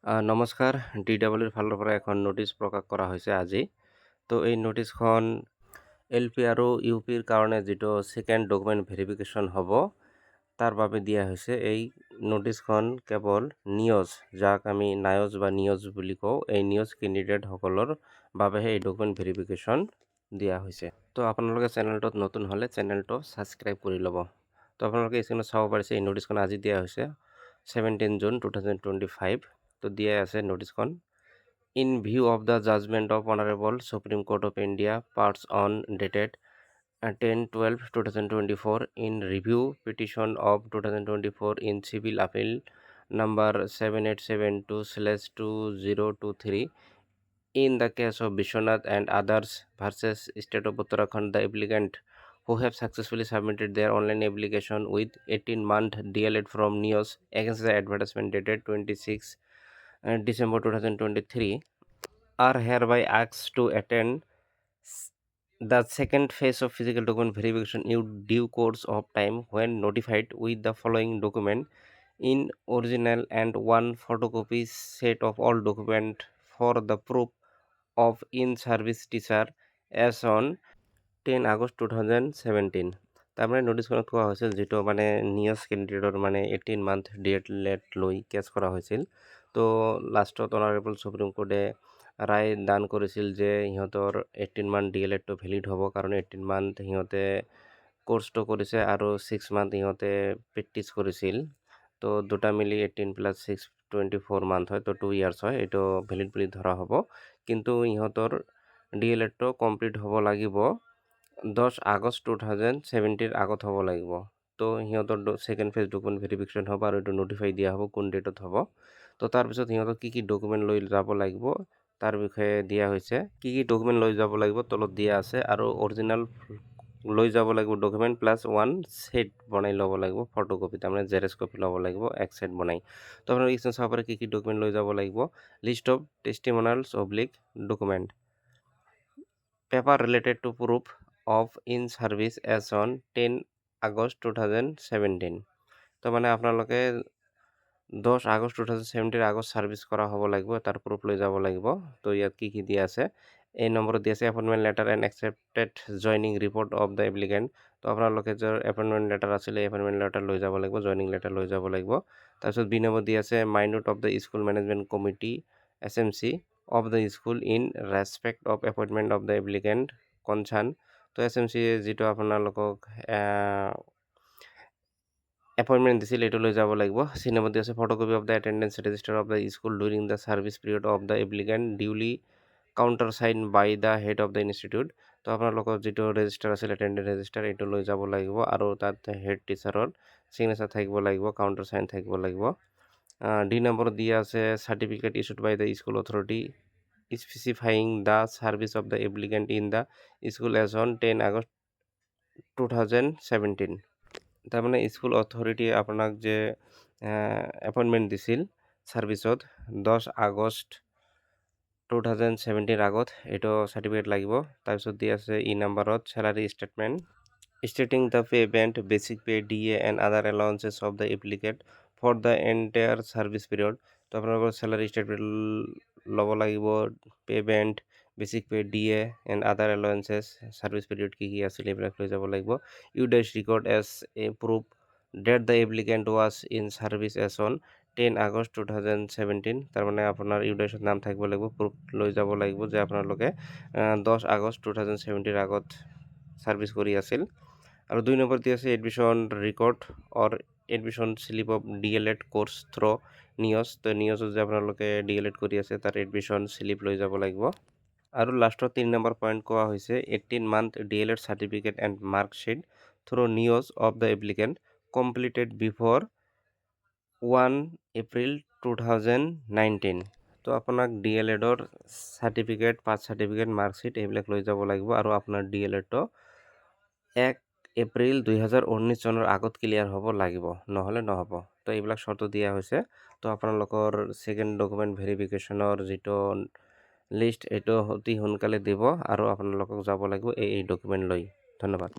নমস্কাৰ, DWৰ ফালৰ পৰা এখন নোটিছ প্ৰকাশ কৰা হৈছে আজি। তো এই নোটিছখন LP আৰু UPৰ কাৰণে যিটো ছেকেণ্ড ডকুমেণ্ট ভেৰিফিকেশ্যন হ'ব তাৰ বাবে দিয়া হৈছে। এই নোটিছখন কেৱল নিউজ, যাক আমি নায়জ বা নিউজ বুলি কওঁ, এই নিউজ কেণ্ডিডেটসকলৰ বাবেহে এই ডকুমেণ্ট ভেৰিফিকেশ্যন দিয়া হৈছে। তো আপোনালোকে চেনেলটোত নতুন হ'লে চেনেলটো ছাবস্ক্ৰাইব কৰি ল'ব। তো আপোনালোকে স্ক্ৰীনত চাব পাৰিছে এই নোটিছখন আজি দিয়া হৈছে 17 জুন 2025। তো দিয়া আছে নোটিছখন। In view of the judgement of honourable supreme court of India passed on dated 10/12/2024 in review petition of 2024 in civil appeal number 7872/2023 in the case of Vishwanath and others versus State of Uttarakhand, the applicant who have successfully submitted their online application with 18-month DLED from NIOS against the advertisement dated 26 December 2023 are hereby asked to attend the second phase of physical document verification in due course of time when notified with the following document in original and one photocopy set of all document for the proof of in-service teacher as on 10 August 2017। তাৰমানে নোটিছখনত কোৱা হৈছিল যিটো মানে news কেণ্ডিডেটৰ মানে 18-month DLED লৈ cash কৰা হৈছিল। তো লাষ্টত অনাৰেবল সুপ্ৰিম কোৰ্টে ৰায় দান কৰিছিল যে সিহঁতৰ 18-month DLEDটো ভেলিড হ'ব, কাৰণ 18-month সিহঁতে কোৰ্চটো কৰিছে আৰু 6 month সিহঁতে প্ৰেক্টিছ কৰিছিল। তো দুটা মিলি 18 + 6 24 month হয়, তো 2 years হয়, এইটো ভেলিড বুলি ধৰা হ'ব। কিন্তু ইহঁতৰ DLEDটো কমপ্লিট হ'ব লাগিব 10 আগষ্ট 2017 আগত হ'ব লাগিব। তো সিহঁতৰ ছেকেণ্ড ফেজ ডকুমেণ্ট ভেৰিফিকেশ্যন হ'ব আৰু এইটো নটিফাই দিয়া হ'ব কোন ডেটত হ'ব। তো তাৰপিছত সিহঁতক কি ডকুমেণ্ট লৈ যাব লাগিব তাৰ বিষয়ে দিয়া হৈছে। কি ডকুমেণ্ট লৈ যাব লাগিব তলত দিয়া আছে, আৰু অৰিজিনেল লৈ যাব লাগিব ডকুমেণ্ট প্লাছ 1 সেট বনাই ল'ব লাগিব, ফটোকপি, তাৰমানে জেৰক্স কপি ল'ব লাগিব এক সেট বনাই। তো আপোনালোকে ইচ্ছা চাব পাৰে কি ডকুমেণ্ট লৈ যাব লাগিব। List of testimonials / document, paper related to proof of in service as on 10 August 2017। তো মানে আপোনালোকে 10 আগষ্ট 2017 আগত ছাৰ্ভিচ কৰা হ'ব লাগিব, তাৰ প্ৰুফ লৈ যাব লাগিব। তো ইয়াত কি দিয়া আছে, এই নম্বৰত দিয়া আছে appointment letter and accepted joining report of the applicant. তো আপোনালোকে য'ৰ এপইণ্টমেণ্ট লেটাৰ আছিলে এপইণ্টমেণ্ট লেটাৰ লৈ যাব লাগিব, জইনিং লেটাৰ লৈ যাব লাগিব। তাৰপিছত বি নম্বৰ দিয়া আছে minute of the school management committee SMC of the school in respect of appointment of the applicant concerned. তো SMC যিটো আপোনালোকক এপইণ্টমেণ্ট দিছিল এইটো লৈ যাব লাগিব। চি নম্বৰ দিয়া আছে photocopy of the attendance register of the school during the service period of the applicant duly counter sign by the head of the institute. তো আপোনালোকৰ যিটো ৰেজিষ্টাৰ আছিল এটেণ্ডেঞ্চ ৰেজিষ্টাৰ এইটো লৈ যাব লাগিব, আৰু তাত হেড টিচাৰৰ ছিগনেচাৰ থাকিব লাগিব, কাউণ্টাৰ চাইন থাকিব লাগিব। ডি নম্বৰত দিয়া আছে certificate issued by the school authority specifying the service of the applicant in the school as on 10 August 2017। তাৰমানে স্কুল অথৰিটিয়ে আপোনাক যে এপইণ্টমেণ্ট দিছিল ছাৰ্ভিচত 10 আগষ্ট 2017 আগত, এইটো চাৰ্টিফিকেট লাগিব। তাৰপিছত দিয়া আছে ই নম্বৰত salary statement stating the payment basic pay DA and other allowances of the applicant for the entire service period. তো আপোনালোকৰ চেলাৰী ষ্টেটমেণ্ট ল'ব লাগিব, payment basic pay DA and other allowances service period কি আছিলে এইবিলাক লৈ যাব লাগিব। U DISE record as a proof that the applicant was in service as on 10 August 2017। তাৰমানে আপোনাৰ ইউডাইছত নাম থাকিব লাগিব, প্ৰুফ লৈ যাব লাগিব যে আপোনালোকে 10 আগষ্ট 2017 আগত ছাৰ্ভিচ কৰি আছিল। আৰু 2 নম্বৰ দিয়া আছে admission record or admission slip of DLED course through news. তো নিউজত যে আপোনালোকে DLED কৰি আছে তাৰ এডমিশ্যন স্লিপ লৈ যাব লাগিব। আৰু লাষ্টত 3 নম্বৰ পইণ্ট কোৱা হৈছে 18-month DLED certificate and marksheet through news of the applicant completed before 1 April 2019। তো আপোনাক DLEDৰ চাৰ্টিফিকেট, পাছ চাৰ্টিফিকেট, মাৰ্কশ্বিট এইবিলাক লৈ যাব লাগিব, আৰু আপোনাৰ DLEDটো 1 এপ্ৰিল 2019 চনৰ আগত ক্লিয়াৰ হ'ব লাগিব, নহ'লে নহ'ব। তো এইবিলাক চৰ্ত দিয়া হৈছে। তো আপোনালোকৰ ছেকেণ্ড ডকুমেণ্ট ভেৰিফিকেশ্যনৰ যিটো লিষ্ট এইটো অতি সোনকালে দিব, আৰু আপোনালোকক যাব লাগিব এই ডকুমেণ্ট লৈ। ধন্যবাদ।